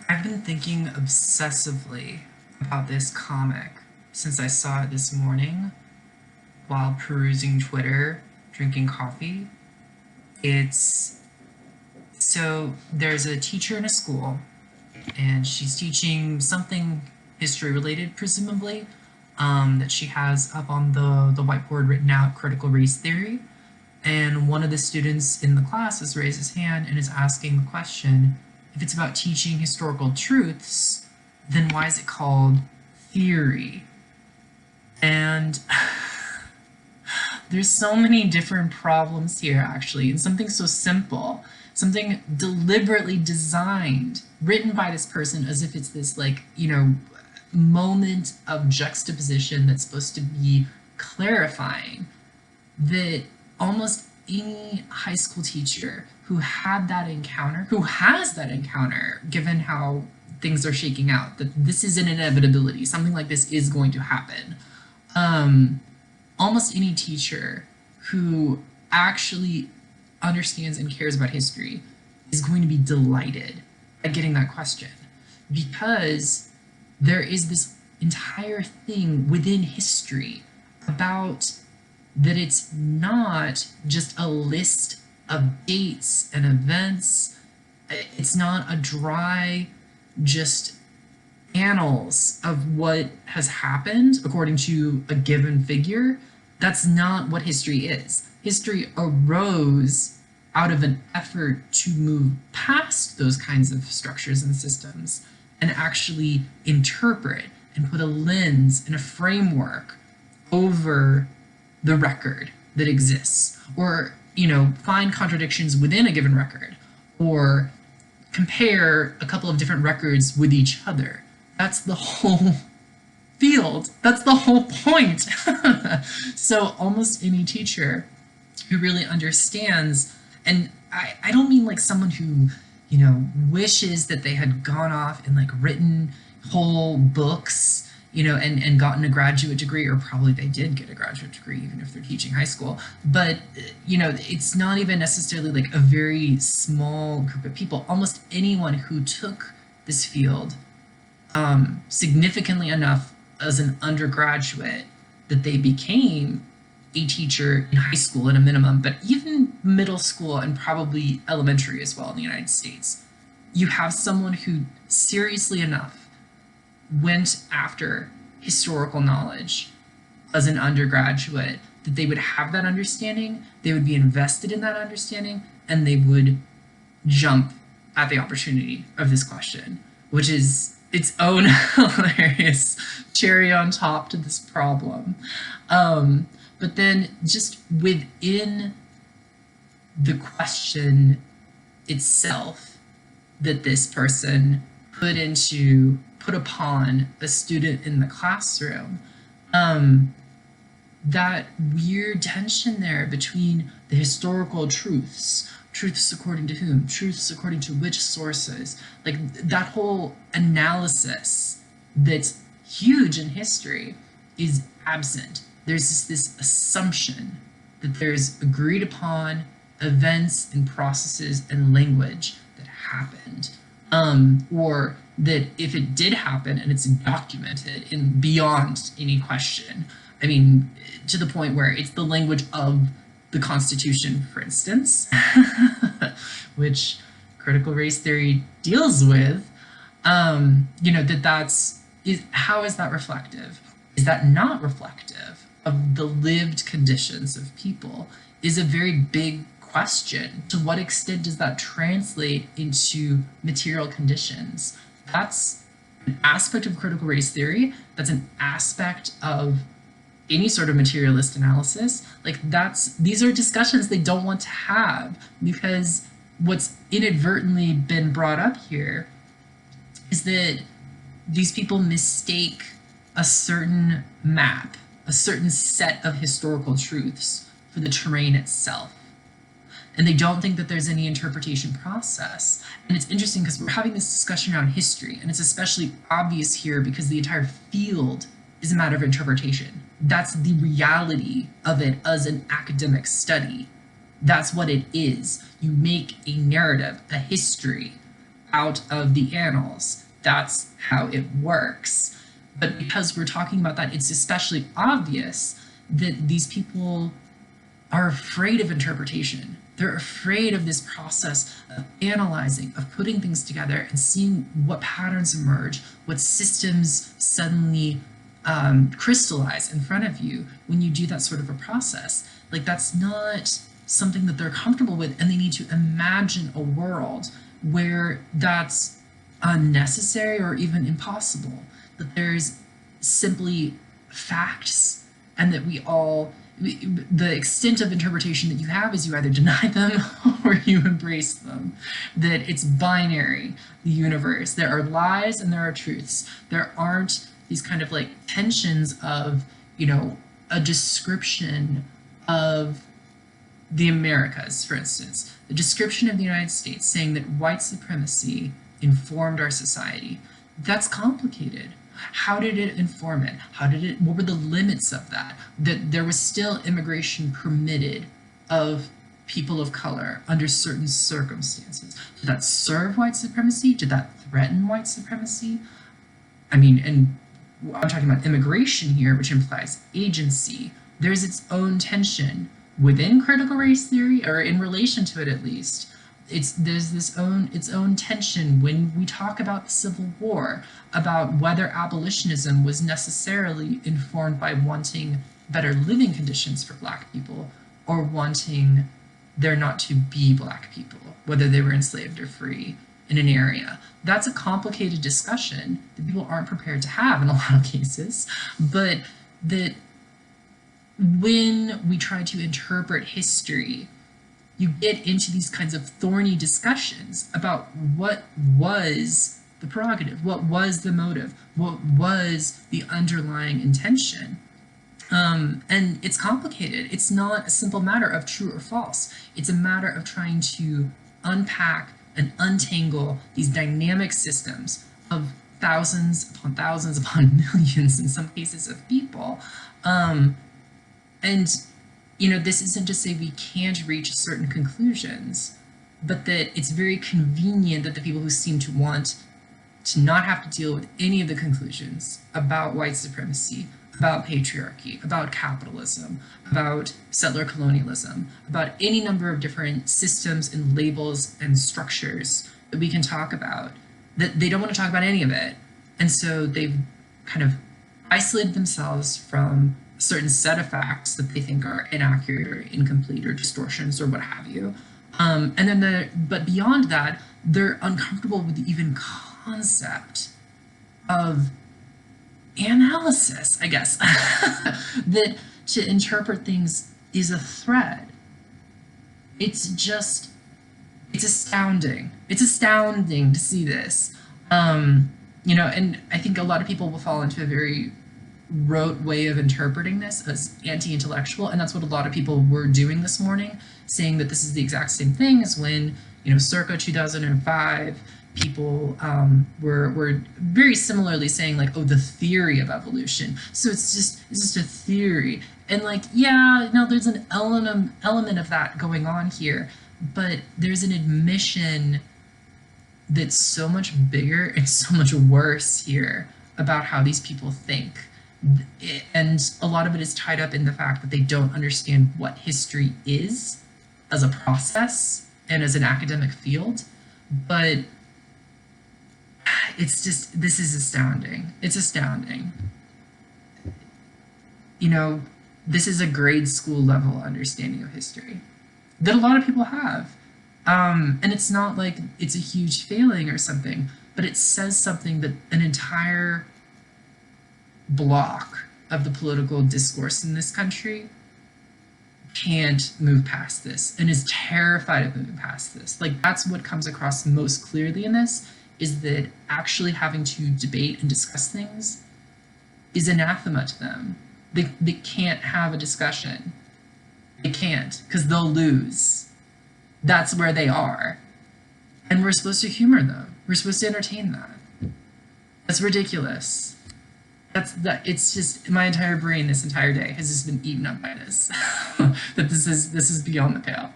I've been thinking obsessively about this comic since I saw it this morning while perusing Twitter, drinking coffee. It's there's a teacher in a school and she's teaching something history related, presumably, that she has up on the whiteboard written out critical race theory. And one of the students in the class has raised his hand and is asking the question, if it's about teaching historical truths, then why is it called theory? And there's so many different problems here, actually, and something so simple, something deliberately designed, written by this person as if it's this, moment of juxtaposition that's supposed to be clarifying, that almost any high school teacher who had that encounter, who has that encounter, given how things are shaking out, that this is an inevitability, something like this is going to happen. Almost any teacher who actually understands and cares about history is going to be delighted at getting that question, because there is this entire thing within history about that it's not just a list of dates and events. It's not a dry, just annals of what has happened according to a given figure. That's not what history is. History arose out of an effort to move past those kinds of structures and systems and actually interpret and put a lens and a framework over the record that exists, or find contradictions within a given record, or compare a couple of different records with each other. That's the whole field. That's the whole point. So almost any teacher who really understands, and I don't mean like someone who wishes that they had gone off and written whole books, and gotten a graduate degree, or probably they did get a graduate degree even if they're teaching high school. But it's not even necessarily like a very small group of people. Almost anyone who took this field significantly enough as an undergraduate that they became a teacher in high school at a minimum, but even middle school and probably elementary as well in the United States. You have someone who seriously enough went after historical knowledge as an undergraduate, that they would have that understanding, they would be invested in that understanding, and they would jump at the opportunity of this question, which is its own hilarious cherry on top to this problem. But then just within the question itself that this person put upon a student in the classroom, that weird tension there between the historical truths according to whom, truths according to which sources, like that whole analysis that's huge in history is absent. There's just this assumption that there's agreed upon events and processes and language that happened, or that if it did happen and it's documented in beyond any question, I mean, to the point where it's the language of the Constitution, for instance, which critical race theory deals with, how is that reflective? Is that not reflective of the lived conditions of people? Is a very big question. To what extent does that translate into material conditions? That's an aspect of critical race theory. That's an aspect of any sort of materialist analysis. These are discussions they don't want to have, because what's inadvertently been brought up here is that these people mistake a certain map, a certain set of historical truths for the terrain itself. And they don't think that there's any interpretation process. And it's interesting because we're having this discussion around history, and it's especially obvious here because the entire field is a matter of interpretation. That's the reality of it as an academic study. That's what it is. You make a narrative, a history, out of the annals. That's how it works. But because we're talking about that, it's especially obvious that these people are afraid of interpretation. They're afraid of this process of analyzing, of putting things together and seeing what patterns emerge, what systems suddenly crystallize in front of you when you do that sort of a process. Like, that's not something that they're comfortable with, and they need to imagine a world where that's unnecessary or even impossible, that there's simply facts, and that the extent of interpretation that you have is you either deny them or you embrace them, that it's binary, the universe. There are lies and there are truths. There aren't these kind of like tensions of, a description of the Americas, for instance, the description of the United States saying that white supremacy informed our society. That's complicated. How did it inform it? What were the limits of that? That there was still immigration permitted of people of color under certain circumstances. Did that serve white supremacy? Did that threaten white supremacy? I mean, and I'm talking about immigration here, which implies agency. There's its own tension within critical race theory, or in relation to it at least. There's its own tension when we talk about the Civil War, about whether abolitionism was necessarily informed by wanting better living conditions for Black people or wanting there not to be Black people, whether they were enslaved or free in an area. That's a complicated discussion that people aren't prepared to have in a lot of cases, but that when we try to interpret history, you get into these kinds of thorny discussions about what was the prerogative, what was the motive, what was the underlying intention. And it's complicated. It's not a simple matter of true or false. It's a matter of trying to unpack and untangle these dynamic systems of thousands upon millions, in some cases, of people. And this isn't to say we can't reach certain conclusions, but that it's very convenient that the people who seem to want to not have to deal with any of the conclusions about white supremacy, about patriarchy, about capitalism, about settler colonialism, about any number of different systems and labels and structures that we can talk about, that they don't want to talk about any of it. And so they've kind of isolated themselves from a certain set of facts that they think are inaccurate or incomplete or distortions or what have you. But beyond that, they're uncomfortable with the even concept of analysis, I guess, that to interpret things is a thread. It's astounding. It's astounding to see this. And I think a lot of people will fall into a very rote way of interpreting this as anti-intellectual, and that's what a lot of people were doing this morning, saying that this is the exact same thing as when, circa 2005, people were very similarly saying like, oh, the theory of evolution. So it's just a theory. And there's an element of that going on here, but there's an admission that's so much bigger and so much worse here about how these people think. And a lot of it is tied up in the fact that they don't understand what history is as a process and as an academic field. But this is astounding. It's astounding. This is a grade school level understanding of history that a lot of people have. And it's not like it's a huge failing or something, but it says something that an entire block of the political discourse in this country can't move past this and is terrified of moving past this. Like, that's what comes across most clearly in this, is that actually having to debate and discuss things is anathema to them. They can't have a discussion. They can't, because they'll lose. That's where they are. And we're supposed to humor them. We're supposed to entertain that. That's ridiculous. It's just, my entire brain this entire day has just been eaten up by this. That this is beyond the pale.